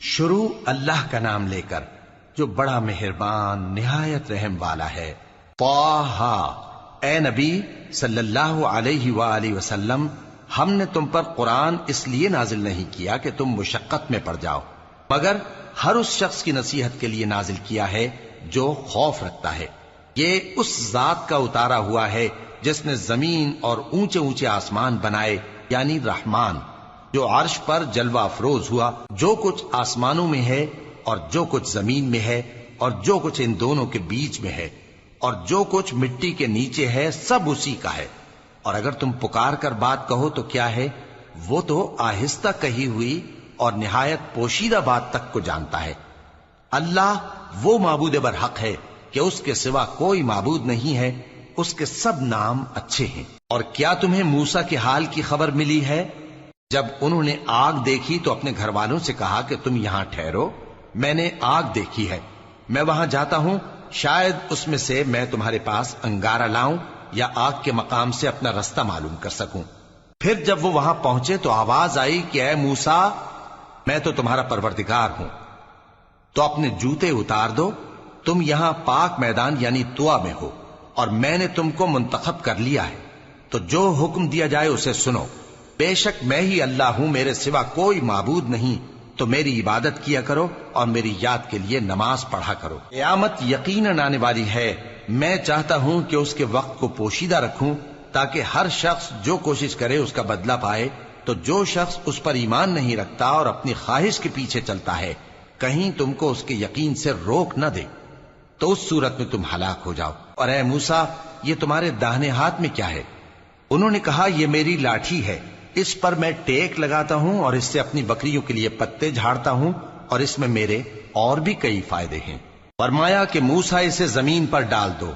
شروع اللہ کا نام لے کر جو بڑا مہربان نہایت رحم والا ہے۔ طٰہٰ، اے نبی صلی اللہ علیہ وآلہ وسلم، ہم نے تم پر قرآن اس لیے نازل نہیں کیا کہ تم مشقت میں پڑ جاؤ، مگر ہر اس شخص کی نصیحت کے لیے نازل کیا ہے جو خوف رکھتا ہے۔ یہ اس ذات کا اتارا ہوا ہے جس نے زمین اور اونچے اونچے آسمان بنائے، یعنی رحمان، جو عرش پر جلوہ افروز ہوا۔ جو کچھ آسمانوں میں ہے اور جو کچھ زمین میں ہے اور جو کچھ ان دونوں کے بیچ میں ہے اور جو کچھ مٹی کے نیچے ہے، سب اسی کا ہے۔ اور اگر تم پکار کر بات کہو تو کیا ہے، وہ تو آہستہ کہی ہوئی اور نہایت پوشیدہ بات تک کو جانتا ہے۔ اللہ وہ معبود برحق ہے کہ اس کے سوا کوئی معبود نہیں ہے، اس کے سب نام اچھے ہیں۔ اور کیا تمہیں موسیٰ کے حال کی خبر ملی ہے؟ جب انہوں نے آگ دیکھی تو اپنے گھر والوں سے کہا کہ تم یہاں ٹھہرو، میں نے آگ دیکھی ہے، میں وہاں جاتا ہوں، شاید اس میں سے میں تمہارے پاس انگارہ لاؤں یا آگ کے مقام سے اپنا رستہ معلوم کر سکوں۔ پھر جب وہ وہاں پہنچے تو آواز آئی کہ اے موسیٰ، میں تو تمہارا پروردگار ہوں، تو اپنے جوتے اتار دو، تم یہاں پاک میدان یعنی طویٰ میں ہو، اور میں نے تم کو منتخب کر لیا ہے، تو جو حکم دیا جائے اسے سنو۔ بے شک میں ہی اللہ ہوں، میرے سوا کوئی معبود نہیں، تو میری عبادت کیا کرو اور میری یاد کے لیے نماز پڑھا کرو۔ قیامت یقیناً آنے والی ہے، میں چاہتا ہوں کہ اس کے وقت کو پوشیدہ رکھوں تاکہ ہر شخص جو کوشش کرے اس کا بدلہ پائے۔ تو جو شخص اس پر ایمان نہیں رکھتا اور اپنی خواہش کے پیچھے چلتا ہے، کہیں تم کو اس کے یقین سے روک نہ دے، تو اس صورت میں تم ہلاک ہو جاؤ۔ اور اے موسیٰ، یہ تمہارے داہنے ہاتھ میں کیا ہے؟ انہوں نے کہا، یہ میری لاٹھی ہے، اس پر میں ٹیک لگاتا ہوں اور اس سے اپنی بکریوں کے لیے پتے جھاڑتا ہوں، اور اس میں میرے اور بھی کئی فائدے ہیں۔ فرمایا کہ موسیٰ اسے زمین پر ڈال دو،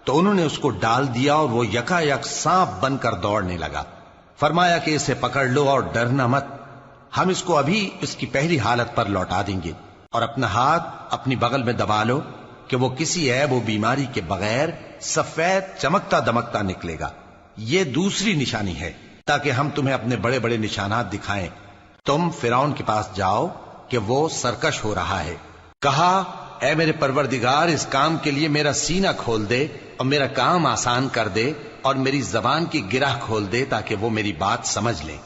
تو انہوں نے اس کو ڈال دیا اور وہ یکا یک سانپ بن کر دوڑنے لگا۔ فرمایا کہ اسے پکڑ لو اور ڈرنا مت، ہم اس کو ابھی اس کی پہلی حالت پر لوٹا دیں گے، اور اپنا ہاتھ اپنی بغل میں دبا لو کہ وہ کسی عیب و بیماری کے بغیر سفید چمکتا دمکتا نکلے گا۔ یہ دوسری نشانی ہے تاکہ ہم تمہیں اپنے بڑے بڑے نشانات دکھائیں۔ تم فرعون کے پاس جاؤ کہ وہ سرکش ہو رہا ہے۔ کہا، اے میرے پروردگار، اس کام کے لیے میرا سینہ کھول دے اور میرا کام آسان کر دے، اور میری زبان کی گرہ کھول دے تاکہ وہ میری بات سمجھ لیں،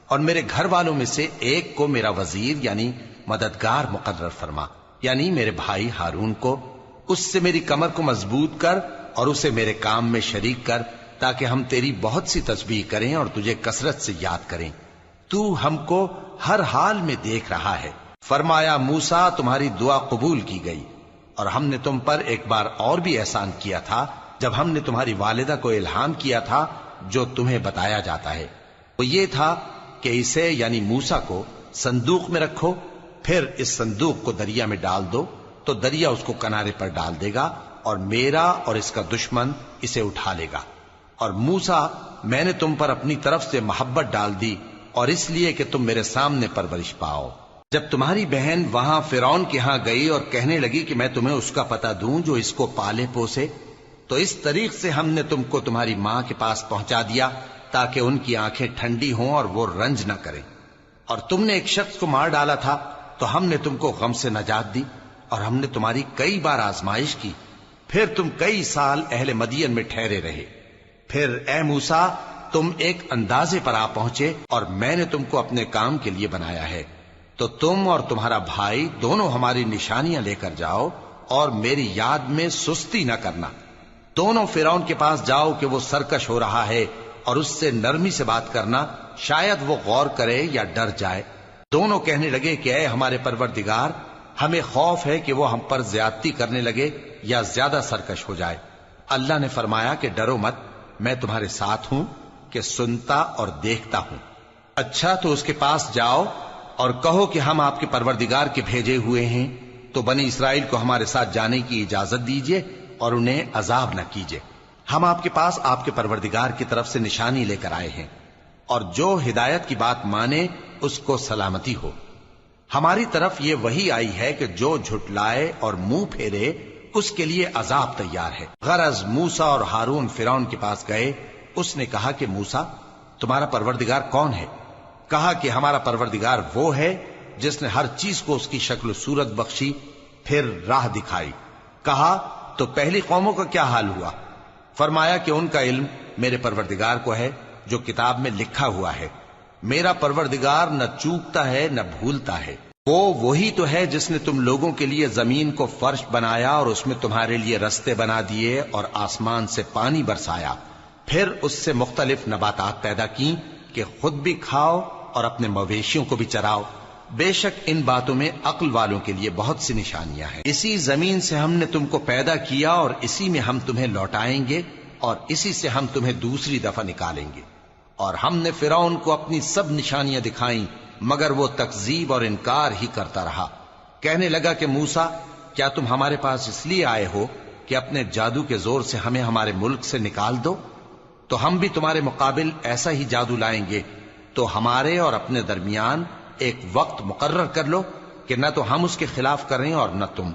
اور میرے گھر والوں میں سے ایک کو میرا وزیر یعنی مددگار مقرر فرما، یعنی میرے بھائی ہارون کو۔ اس سے میری کمر کو مضبوط کر اور اسے میرے کام میں شریک کر، تاکہ ہم تیری بہت سی تسبیح کریں اور تجھے کثرت سے یاد کریں، تو ہم کو ہر حال میں دیکھ رہا ہے۔ فرمایا، موسیٰ، تمہاری دعا قبول کی گئی، اور ہم نے تم پر ایک بار اور بھی احسان کیا تھا جب ہم نے تمہاری والدہ کو الہام کیا تھا جو تمہیں بتایا جاتا ہے۔ وہ یہ تھا کہ اسے یعنی موسیٰ کو صندوق میں رکھو، پھر اس صندوق کو دریا میں ڈال دو، تو دریا اس کو کنارے پر ڈال دے گا، اور میرا اور اس کا دشمن اسے اٹھا لے گا۔ اور موسیٰ، میں نے تم پر اپنی طرف سے محبت ڈال دی، اور اس لیے کہ تم میرے سامنے پرورش پاؤ۔ جب تمہاری بہن وہاں فرعون کے ہاں گئی اور کہنے لگی کہ میں تمہیں اس کا پتہ دوں جو اس کو پالے پوسے، تو اس طریق سے ہم نے تم کو تمہاری ماں کے پاس پہنچا دیا تاکہ ان کی آنکھیں ٹھنڈی ہوں اور وہ رنج نہ کریں۔ اور تم نے ایک شخص کو مار ڈالا تھا تو ہم نے تم کو غم سے نجات دی، اور ہم نے تمہاری کئی بار آزمائش کی، پھر تم کئی سال اہل مدین میں ٹھہرے رہے۔ پھر اے موسیٰ، تم ایک اندازے پر آ پہنچے اور میں نے تم کو اپنے کام کے لیے بنایا ہے، تو تم اور تمہارا بھائی دونوں ہماری نشانیاں لے کر جاؤ اور میری یاد میں سستی نہ کرنا۔ دونوں فرعون کے پاس جاؤ کہ وہ سرکش ہو رہا ہے، اور اس سے نرمی سے بات کرنا، شاید وہ غور کرے یا ڈر جائے۔ دونوں کہنے لگے کہ اے ہمارے پروردگار، ہمیں خوف ہے کہ وہ ہم پر زیادتی کرنے لگے یا زیادہ سرکش ہو جائے۔ اللہ نے فرمایا کہ ڈرو مت، میں تمہارے ساتھ ہوں کہ سنتا اور دیکھتا ہوں۔ اچھا، تو اس کے پاس جاؤ اور کہو کہ ہم آپ کے پروردگار کے بھیجے ہوئے ہیں، تو بنی اسرائیل کو ہمارے ساتھ جانے کی اجازت دیجیے اور انہیں عذاب نہ کیجیے۔ ہم آپ کے پاس آپ کے پروردگار کی طرف سے نشانی لے کر آئے ہیں، اور جو ہدایت کی بات مانے اس کو سلامتی ہو۔ ہماری طرف یہ وحی آئی ہے کہ جو جھٹلائے اور منہ پھیرے اس کے لیے عذاب تیار ہے۔ غرض موسیٰ اور ہارون فرعون کے پاس گئے، اس نے کہا کہ موسیٰ، تمہارا پروردگار کون ہے؟ کہا کہ ہمارا پروردگار وہ ہے جس نے ہر چیز کو اس کی شکل و صورت بخشی، پھر راہ دکھائی۔ کہا تو پہلی قوموں کا کیا حال ہوا؟ فرمایا کہ ان کا علم میرے پروردگار کو ہے جو کتاب میں لکھا ہوا ہے۔ میرا پروردگار نہ چوکتا ہے نہ بھولتا ہے۔ وہ وہی تو ہے جس نے تم لوگوں کے لیے زمین کو فرش بنایا اور اس میں تمہارے لیے رستے بنا دیے اور آسمان سے پانی برسایا، پھر اس سے مختلف نباتات پیدا کی کہ خود بھی کھاؤ اور اپنے مویشیوں کو بھی چراؤ۔ بے شک ان باتوں میں عقل والوں کے لیے بہت سی نشانیاں ہیں۔ اسی زمین سے ہم نے تم کو پیدا کیا اور اسی میں ہم تمہیں لوٹائیں گے اور اسی سے ہم تمہیں دوسری دفعہ نکالیں گے۔ اور ہم نے فرعون کو اپنی سب نشانیاں دکھائیں، مگر وہ تکذیب اور انکار ہی کرتا رہا۔ کہنے لگا کہ موسیٰ، کیا تم ہمارے پاس اس لیے آئے ہو کہ اپنے جادو کے زور سے ہمیں ہمارے ملک سے نکال دو؟ تو ہم بھی تمہارے مقابل ایسا ہی جادو لائیں گے، تو ہمارے اور اپنے درمیان ایک وقت مقرر کر لو کہ نہ تو ہم اس کے خلاف کریں اور نہ تم،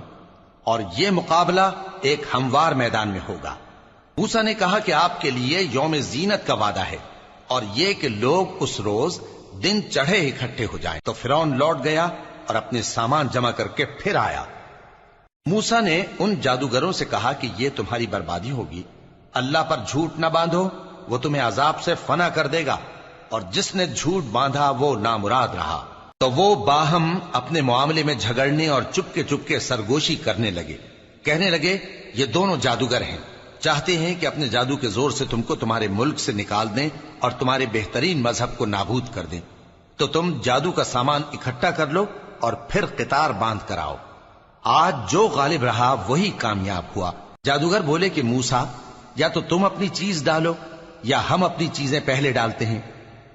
اور یہ مقابلہ ایک ہموار میدان میں ہوگا۔ موسیٰ نے کہا کہ آپ کے لیے یوم زینت کا وعدہ ہے، اور یہ کہ لوگ اس روز دن چڑھے اکٹھے ہو جائیں۔ تو فرعون لوٹ گیا اور اپنے سامان جمع کر کے پھر آیا۔ موسیٰ نے ان جادوگروں سے کہا کہ یہ تمہاری بربادی ہوگی، اللہ پر جھوٹ نہ باندھو، وہ تمہیں عذاب سے فنا کر دے گا، اور جس نے جھوٹ باندھا وہ نامراد رہا۔ تو وہ باہم اپنے معاملے میں جھگڑنے اور چپکے سرگوشی کرنے لگے۔ کہنے لگے یہ دونوں جادوگر ہیں، چاہتے ہیں کہ اپنے جادو کے زور سے تم کو تمہارے ملک سے نکال دیں اور تمہارے بہترین مذہب کو نابود کر دیں۔ تو تم جادو کا سامان اکٹھا کر لو اور پھر قطار باندھ کر آؤ۔ آج جو غالب رہا وہی کامیاب ہوا۔ جادوگر بولے کہ موسیٰ، یا تو تم اپنی چیز ڈالو یا ہم اپنی چیزیں پہلے ڈالتے ہیں۔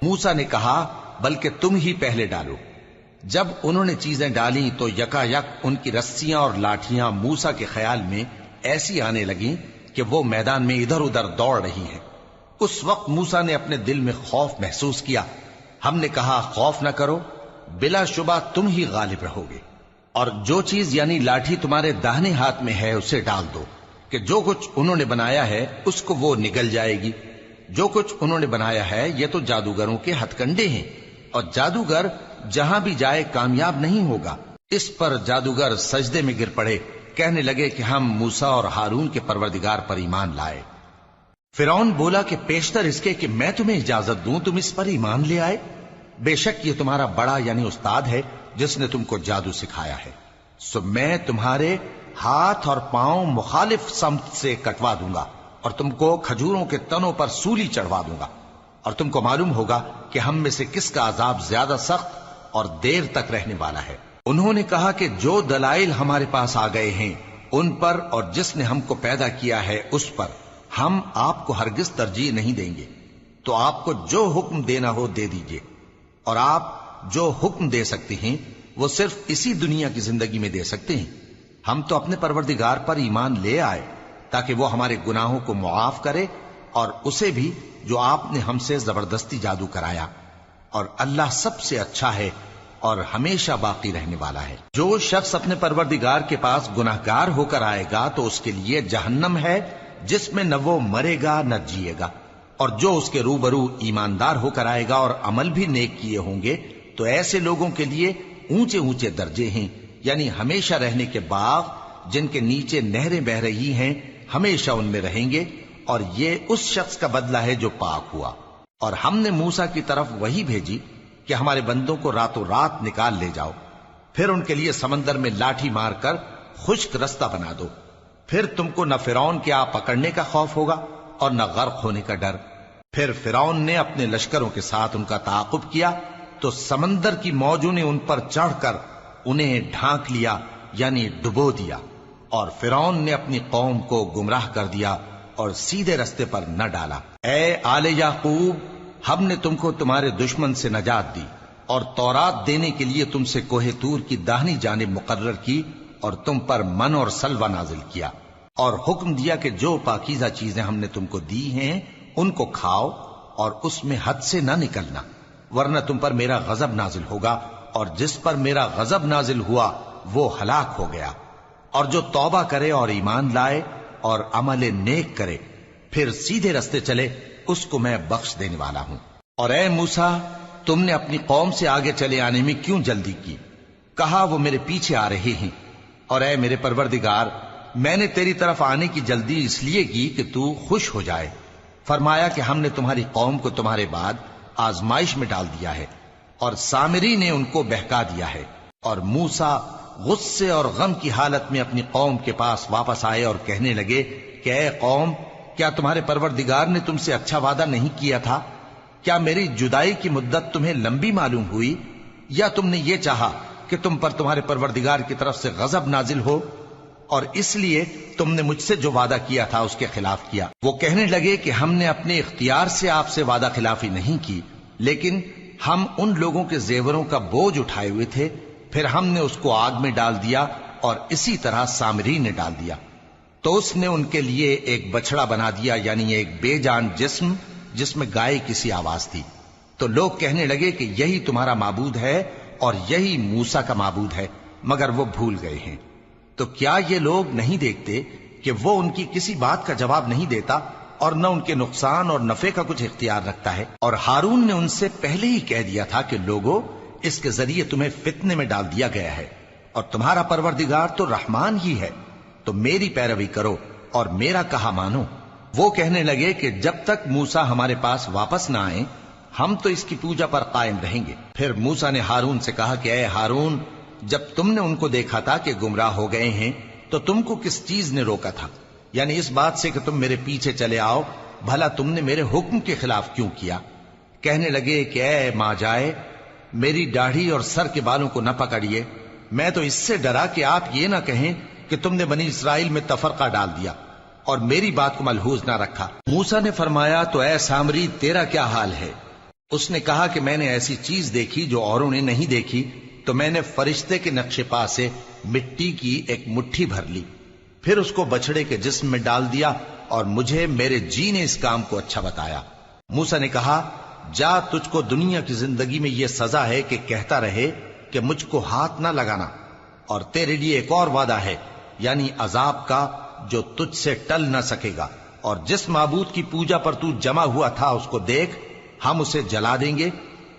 موسیٰ نے کہا بلکہ تم ہی پہلے ڈالو۔ جب انہوں نے چیزیں ڈالیں تو یکا یک ان کی رسیاں اور لاٹھیاں موسیٰ کے خیال میں ایسی آنے لگیں کہ وہ میدان میں ادھر ادھر دوڑ رہی ہیں۔ اس وقت موسیٰ نے اپنے دل میں خوف محسوس کیا۔ ہم نے کہا خوف نہ کرو، بلا شبہ تم ہی غالب رہو گے، اور جو چیز یعنی لاٹھی تمہارے داہنے ہاتھ میں ہے اسے ڈال دو کہ جو کچھ انہوں نے بنایا ہے اس کو وہ نگل جائے گی۔ جو کچھ انہوں نے بنایا ہے یہ تو جادوگروں کے ہتھ کنڈے ہیں، اور جادوگر جہاں بھی جائے کامیاب نہیں ہوگا۔ اس پر جادوگر سجدے میں گر پڑے، کہنے لگے کہ ہم موسیٰ اور ہارون کے پروردگار پر ایمان لائے۔ فرعون بولا کہ پیشتر اس کے کہ میں تمہیں اجازت دوں تم اس پر ایمان لے آئے، بے شک یہ تمہارا بڑا یعنی استاد ہے جس نے تم کو جادو سکھایا ہے، سو میں تمہارے ہاتھ اور پاؤں مخالف سمت سے کٹوا دوں گا اور تم کو کھجوروں کے تنوں پر سولی چڑھوا دوں گا، اور تم کو معلوم ہوگا کہ ہم میں سے کس کا عذاب زیادہ سخت اور دیر تک رہنے والا ہے۔ انہوں نے کہا کہ جو دلائل ہمارے پاس آ گئے ہیں ان پر اور جس نے ہم کو پیدا کیا ہے اس پر ہم آپ کو ہرگز ترجیح نہیں دیں گے، تو آپ کو جو حکم دینا ہو دے دیجئے، اور آپ جو حکم دے سکتے ہیں وہ صرف اسی دنیا کی زندگی میں دے سکتے ہیں۔ ہم تو اپنے پروردگار پر ایمان لے آئے تاکہ وہ ہمارے گناہوں کو معاف کرے، اور اسے بھی جو آپ نے ہم سے زبردستی جادو کرایا، اور اللہ سب سے اچھا ہے اور ہمیشہ باقی رہنے والا ہے۔ جو شخص اپنے پروردگار کے پاس گناہگار ہو کر آئے گا تو اس کے لیے جہنم ہے جس میں نہ وہ مرے گا نہ جیے گا، اور جو اس کے روبرو ایماندار ہو کر آئے گا اور عمل بھی نیک کیے ہوں گے تو ایسے لوگوں کے لیے اونچے اونچے درجے ہیں، یعنی ہمیشہ رہنے کے باغ جن کے نیچے نہریں بہ رہی ہیں، ہمیشہ ان میں رہیں گے، اور یہ اس شخص کا بدلہ ہے جو پاک ہوا۔ اور ہم نے موسیٰ کی طرف وہی بھیجی کہ ہمارے بندوں کو راتوں رات نکال لے جاؤ، پھر ان کے لیے سمندر میں لاٹھی مار کر خشک رستہ بنا دو، پھر تم کو نہ فرعون کے آ پکڑنے کا خوف ہوگا اور نہ غرق ہونے کا ڈر۔ پھر فرعون نے اپنے لشکروں کے ساتھ ان کا تعاقب کیا تو سمندر کی موجوں نے ان پر چڑھ کر انہیں ڈھانک لیا یعنی ڈبو دیا، اور فرعون نے اپنی قوم کو گمراہ کر دیا اور سیدھے رستے پر نہ ڈالا۔ اے آل یعقوب، ہم نے تم کو تمہارے دشمن سے نجات دی اور تورات دینے کے لیے تم سے کوہ طور کی داہنی جانب مقرر کی، اور تم پر من اور سلوہ نازل کیا، اور حکم دیا کہ جو پاکیزہ چیزیں ہم نے تم کو دی ہیں ان کو کھاؤ اور اس میں حد سے نہ نکلنا، ورنہ تم پر میرا غضب نازل ہوگا، اور جس پر میرا غضب نازل ہوا وہ ہلاک ہو گیا۔ اور جو توبہ کرے اور ایمان لائے اور عمل نیک کرے پھر سیدھے رستے چلے اس کو میں بخش دینے والا ہوں۔ اور اے موسیٰ، تم نے اپنی قوم سے آگے چلے آنے میں کیوں جلدی کی؟ کہا وہ میرے پیچھے آ رہے ہیں، اور اے میرے پروردگار میں نے تیری طرف آنے کی جلدی اس لیے کی کہ تو خوش ہو جائے۔ فرمایا کہ ہم نے تمہاری قوم کو تمہارے بعد آزمائش میں ڈال دیا ہے، اور سامری نے ان کو بہکا دیا ہے۔ اور موسیٰ غصے اور غم کی حالت میں اپنی قوم کے پاس واپس آئے اور کہنے لگے کہ اے قوم، کیا تمہارے پروردگار نے تم سے اچھا وعدہ نہیں کیا تھا؟ کیا میری جدائی کی مدت تمہیں لمبی معلوم ہوئی، یا تم نے یہ چاہا کہ تم پر تمہارے پروردگار کی طرف سے غضب نازل ہو، اور اس لیے تم نے مجھ سے جو وعدہ کیا تھا اس کے خلاف کیا؟ وہ کہنے لگے کہ ہم نے اپنے اختیار سے آپ سے وعدہ خلافی نہیں کی، لیکن ہم ان لوگوں کے زیوروں کا بوجھ اٹھائے ہوئے تھے، پھر ہم نے اس کو آگ میں ڈال دیا، اور اسی طرح سامری نے ڈال دیا۔ تو اس نے ان کے لیے ایک بچڑا بنا دیا، یعنی ایک بے جان جسم جس میں گائے کسی آواز تھی۔ تو لوگ کہنے لگے کہ یہی تمہارا معبود ہے اور یہی موسیٰ کا معبود ہے، مگر وہ بھول گئے ہیں۔ تو کیا یہ لوگ نہیں دیکھتے کہ وہ ان کی کسی بات کا جواب نہیں دیتا، اور نہ ان کے نقصان اور نفع کا کچھ اختیار رکھتا ہے؟ اور ہارون نے ان سے پہلے ہی کہہ دیا تھا کہ لوگوں، اس کے ذریعے تمہیں فتنے میں ڈال دیا گیا ہے، اور تمہارا پروردگار تو رحمان ہی ہے، تو میری پیروی کرو اور میرا کہا مانو۔ وہ کہنے لگے کہ جب تک موسیٰ ہمارے پاس واپس نہ آئیں ہم تو اس کی پوجا پر قائم رہیں گے۔ پھر موسیٰ نے ہارون سے کہا کہ اے ہارون، جب تم نے ان کو دیکھا تھا کہ گمراہ ہو گئے ہیں تو تم کو کس چیز نے روکا تھا؟ یعنی اس بات سے کہ تم میرے پیچھے چلے آؤ، بھلا تم نے میرے حکم کے خلاف کیوں کیا؟ کہنے لگے کہ اے ماں جائے، میری داڑھی اور سر کے بالوں کو نہ پکڑیے، میں تو اس سے ڈرا کہ آپ یہ نہ کہیں کہ تم نے بنی اسرائیل میں تفرقہ ڈال دیا اور میری بات کو ملحوظ نہ رکھا۔ موسیٰ نے فرمایا تو اے سامری تیرا کیا حال ہے؟ اس نے کہا کہ میں نے ایسی چیز دیکھی جو اوروں نے نہیں دیکھی، تو میں نے فرشتے کے نقش پا سے مٹی کی ایک مٹھی بھر لی، پھر اس کو بچڑے کے جسم میں ڈال دیا، اور مجھے میرے جی نے اس کام کو اچھا بتایا۔ موسیٰ نے کہا جا، تجھ کو دنیا کی زندگی میں یہ سزا ہے کہ کہتا رہے کہ مجھ کو ہاتھ نہ لگانا، اور تیرے لیے ایک اور وعدہ ہے، یعنی عذاب کا جو تجھ سے ٹل نہ سکے گا، اور جس معبود کی پوجا پر تو جمع ہوا تھا اس کو دیکھ، ہم اسے جلا دیں گے،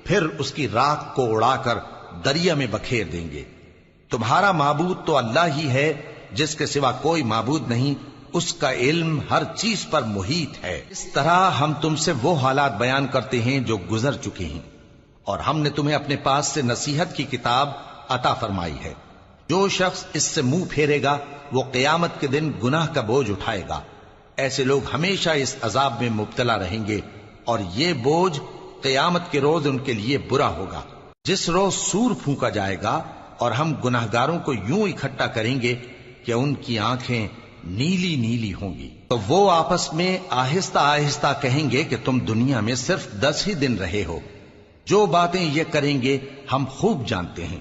پھر اس کی راکھ کو اڑا کر دریا میں بکھیر دیں گے۔ تمہارا معبود تو اللہ ہی ہے، جس کے سوا کوئی معبود نہیں، اس کا علم ہر چیز پر محیط ہے۔ اس طرح ہم تم سے وہ حالات بیان کرتے ہیں جو گزر چکے ہیں، اور ہم نے تمہیں اپنے پاس سے نصیحت کی کتاب عطا فرمائی ہے۔ جو شخص اس سے منہ پھیرے گا وہ قیامت کے دن گناہ کا بوجھ اٹھائے گا۔ ایسے لوگ ہمیشہ اس عذاب میں مبتلا رہیں گے، اور یہ بوجھ قیامت کے روز ان کے لیے برا ہوگا، جس روز سور پھونکا جائے گا، اور ہم گناہگاروں کو یوں اکٹھا کریں گے کہ ان کی آنکھیں نیلی نیلی ہوں گی۔ تو وہ آپس میں آہستہ آہستہ کہیں گے کہ تم دنیا میں صرف 10 ہی دن رہے ہو، جو باتیں یہ کریں گے ہم خوب جانتے ہیں۔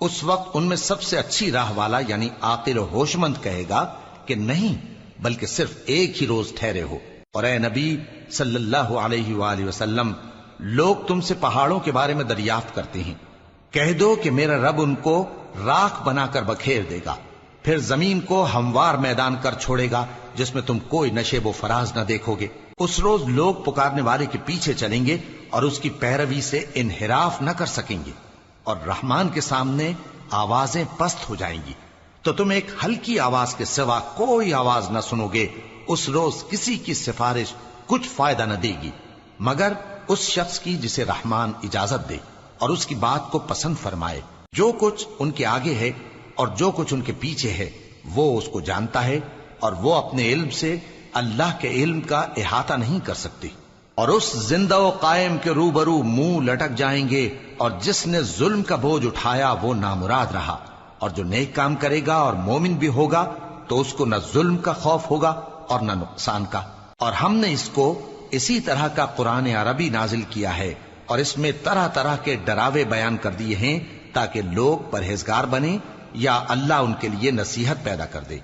اس وقت ان میں سب سے اچھی راہ والا یعنی عاقل و ہوش مند کہے گا کہ نہیں، بلکہ صرف ایک ہی روز ٹھہرے ہو۔ اور اے نبی صلی اللہ علیہ وآلہ وسلم، لوگ تم سے پہاڑوں کے بارے میں دریافت کرتے ہیں، کہہ دو کہ میرا رب ان کو راکھ بنا کر بکھیر دے گا، پھر زمین کو ہموار میدان کر چھوڑے گا جس میں تم کوئی نشیب و فراز نہ دیکھو گے۔ اس روز لوگ پکارنے والے کے پیچھے چلیں گے اور اس کی پیروی سے انحراف نہ کر سکیں گے، اور رحمان کے سامنے آوازیں پست ہو جائیں گی، تو تم ایک ہلکی آواز کے سوا کوئی آواز نہ سنو گے۔ اس روز کسی کی سفارش کچھ فائدہ نہ دے گی مگر اس شخص کی جسے رحمان اجازت دے اور اس کی بات کو پسند فرمائے۔ جو کچھ ان کے آگے ہے اور جو کچھ ان کے پیچھے ہے وہ اس کو جانتا ہے، اور وہ اپنے علم سے اللہ کے علم کا احاطہ نہیں کر سکتی۔ اور اس زندہ و قائم کے روبرو منہ لٹک جائیں گے، اور جس نے ظلم کا بوجھ اٹھایا وہ نامراد رہا، اور جو نیک کام کرے گا اور مومن بھی ہوگا تو اس کو نہ ظلم کا خوف ہوگا اور نہ نقصان کا۔ اور ہم نے اس کو اسی طرح کا قرآن عربی نازل کیا ہے، اور اس میں طرح طرح کے ڈراوے بیان کر دیے ہیں تاکہ لوگ پرہیزگار بنیں یا اللہ ان کے لیے نصیحت پیدا کر دے۔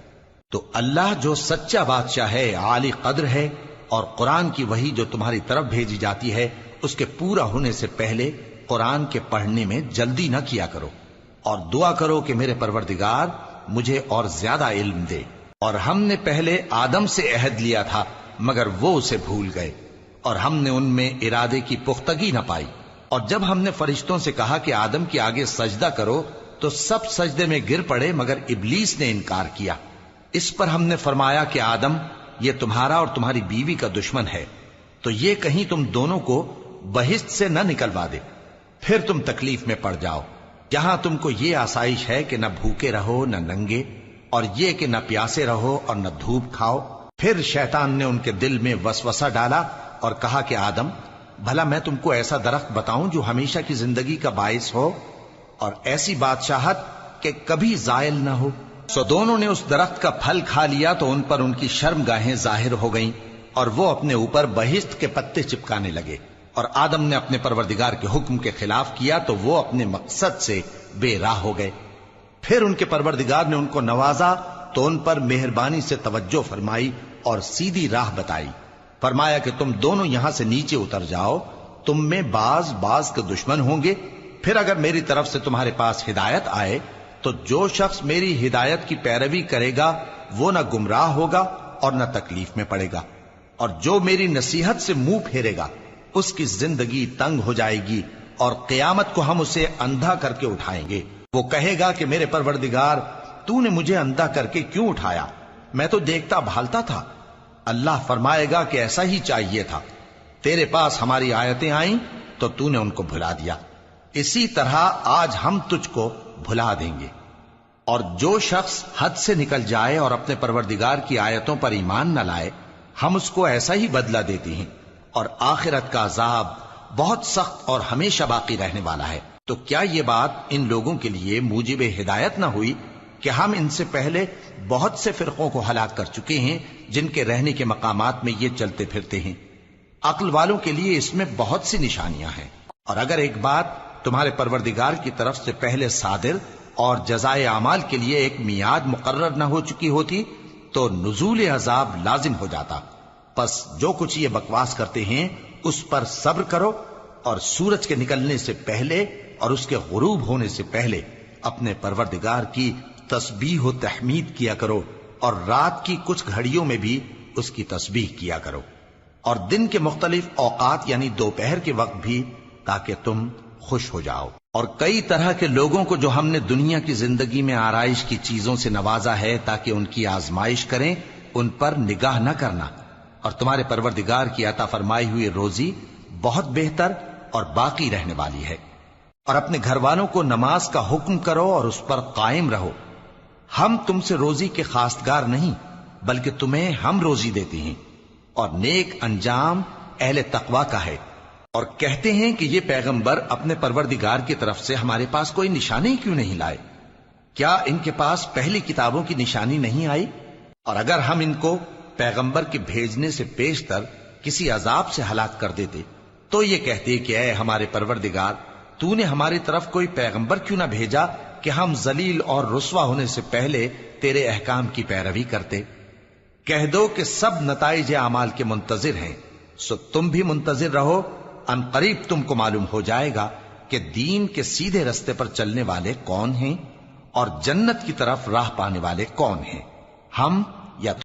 تو اللہ جو سچا بادشاہ ہے، عالی قدر ہے، اور قرآن کی وحی جو تمہاری طرف بھیجی جاتی ہے اس کے پورا ہونے سے پہلے قرآن کے پڑھنے میں جلدی نہ کیا کرو، اور دعا کرو کہ میرے پروردگار مجھے اور زیادہ علم دے۔ اور ہم نے پہلے آدم سے عہد لیا تھا مگر وہ اسے بھول گئے، اور ہم نے ان میں ارادے کی پختگی نہ پائی۔ اور جب ہم نے فرشتوں سے کہا کہ آدم کے آگے سجدہ کرو تو تو سب سجدے میں گر پڑے مگر ابلیس نے انکار کیا۔ اس پر ہم نے فرمایا کہ آدم، یہ تمہارا اور تمہاری بیوی کا دشمن ہے، تو یہ کہیں تم دونوں کو بہشت سے نہ نکلوا دے، پھر تم تکلیف میں پڑ جاؤ۔ یہاں تم کو یہ آسائش ہے کہ نہ بھوکے رہو نہ ننگے، اور یہ کہ نہ پیاسے رہو اور نہ دھوپ کھاؤ۔ پھر شیطان نے ان کے دل میں وسوسہ ڈالا اور کہا کہ آدم، بھلا میں تم کو ایسا درخت بتاؤں جو ہمیشہ کی زندگی کا باعث ہو اور ایسی بادشاہت کہ کبھی زائل نہ ہو؟ سو دونوں نے اس درخت کا پھل کھا لیا تو ان پر ان کی شرم گاہیں ظاہر ہو گئیں اور وہ اپنے اوپر بہشت کے پتے چپکانے لگے، اور آدم نے اپنے پروردگار کے حکم کے خلاف کیا تو وہ اپنے مقصد سے بے راہ ہو گئے۔ پھر ان کے پروردگار نے ان کو نوازا تو ان پر مہربانی سے توجہ فرمائی اور سیدھی راہ بتائی۔ فرمایا کہ تم دونوں یہاں سے نیچے اتر جاؤ، تم میں بعض کے دشمن ہوں گے، پھر اگر میری طرف سے تمہارے پاس ہدایت آئے تو جو شخص میری ہدایت کی پیروی کرے گا وہ نہ گمراہ ہوگا اور نہ تکلیف میں پڑے گا، اور جو میری نصیحت سے منہ پھیرے گا اس کی زندگی تنگ ہو جائے گی، اور قیامت کو ہم اسے اندھا کر کے اٹھائیں گے۔ وہ کہے گا کہ میرے پروردگار، تو نے مجھے اندھا کر کے کیوں اٹھایا؟ میں تو دیکھتا بھالتا تھا۔ اللہ فرمائے گا کہ ایسا ہی چاہیے تھا، تیرے پاس ہماری آیتیں آئیں تو تو نے ان کو بھلا دیا، اسی طرح آج ہم تجھ کو بھلا دیں گے۔ اور جو شخص حد سے نکل جائے اور اپنے پروردگار کی آیتوں پر ایمان نہ لائے، ہم اس کو ایسا ہی بدلہ دیتے ہیں، اور آخرت کا عذاب بہت سخت اور ہمیشہ باقی رہنے والا ہے۔ تو کیا یہ بات ان لوگوں کے لیے موجب ہدایت نہ ہوئی کہ ہم ان سے پہلے بہت سے فرقوں کو ہلاک کر چکے ہیں جن کے رہنے کے مقامات میں یہ چلتے پھرتے ہیں؟ عقل والوں کے لیے اس میں بہت سی نشانیاں ہیں۔ اور اگر ایک بات تمہارے پروردگار کی طرف سے پہلے صادر اور جزائے اعمال کے لیے ایک میعاد مقرر نہ ہو چکی ہوتی تو نزول عذاب لازم ہو جاتا۔ پس جو کچھ یہ بکواس کرتے ہیں اس پر صبر کرو، اور سورج کے نکلنے سے پہلے اور اس کے غروب ہونے سے پہلے اپنے پروردگار کی تسبیح و تحمید کیا کرو، اور رات کی کچھ گھڑیوں میں بھی اس کی تسبیح کیا کرو، اور دن کے مختلف اوقات یعنی دوپہر کے وقت بھی، تاکہ تم خوش ہو جاؤ۔ اور کئی طرح کے لوگوں کو جو ہم نے دنیا کی زندگی میں آرائش کی چیزوں سے نوازا ہے تاکہ ان کی آزمائش کریں، ان پر نگاہ نہ کرنا، اور تمہارے پروردگار کی عطا فرمائی ہوئی روزی بہت بہتر اور باقی رہنے والی ہے۔ اور اپنے گھر والوں کو نماز کا حکم کرو اور اس پر قائم رہو۔ ہم تم سے روزی کے خواستگار نہیں، بلکہ تمہیں ہم روزی دیتے ہیں، اور نیک انجام اہل تقوی کا ہے۔ اور کہتے ہیں کہ یہ پیغمبر اپنے پروردگار کی طرف سے ہمارے پاس کوئی نشانی کیوں نہیں لائے؟ کیا ان کے پاس پہلی کتابوں کی نشانی نہیں آئی؟ اور اگر ہم ان کو پیغمبر کے بھیجنے سے پیشتر کسی عذاب سے ہلاک کر دیتے تو یہ کہتے کہ اے ہمارے پروردگار، تو نے ہماری طرف کوئی پیغمبر کیوں نہ بھیجا کہ ہم ذلیل اور رسوا ہونے سے پہلے تیرے احکام کی پیروی کرتے۔ کہہ دو کہ سب نتائج اعمال کے منتظر ہیں، سو تم بھی منتظر رہو، ان قریب تم کو معلوم ہو جائے گا کہ دین کے سیدھے رستے پر چلنے والے کون ہیں اور جنت کی طرف راہ پانے والے کون ہیں۔ ہم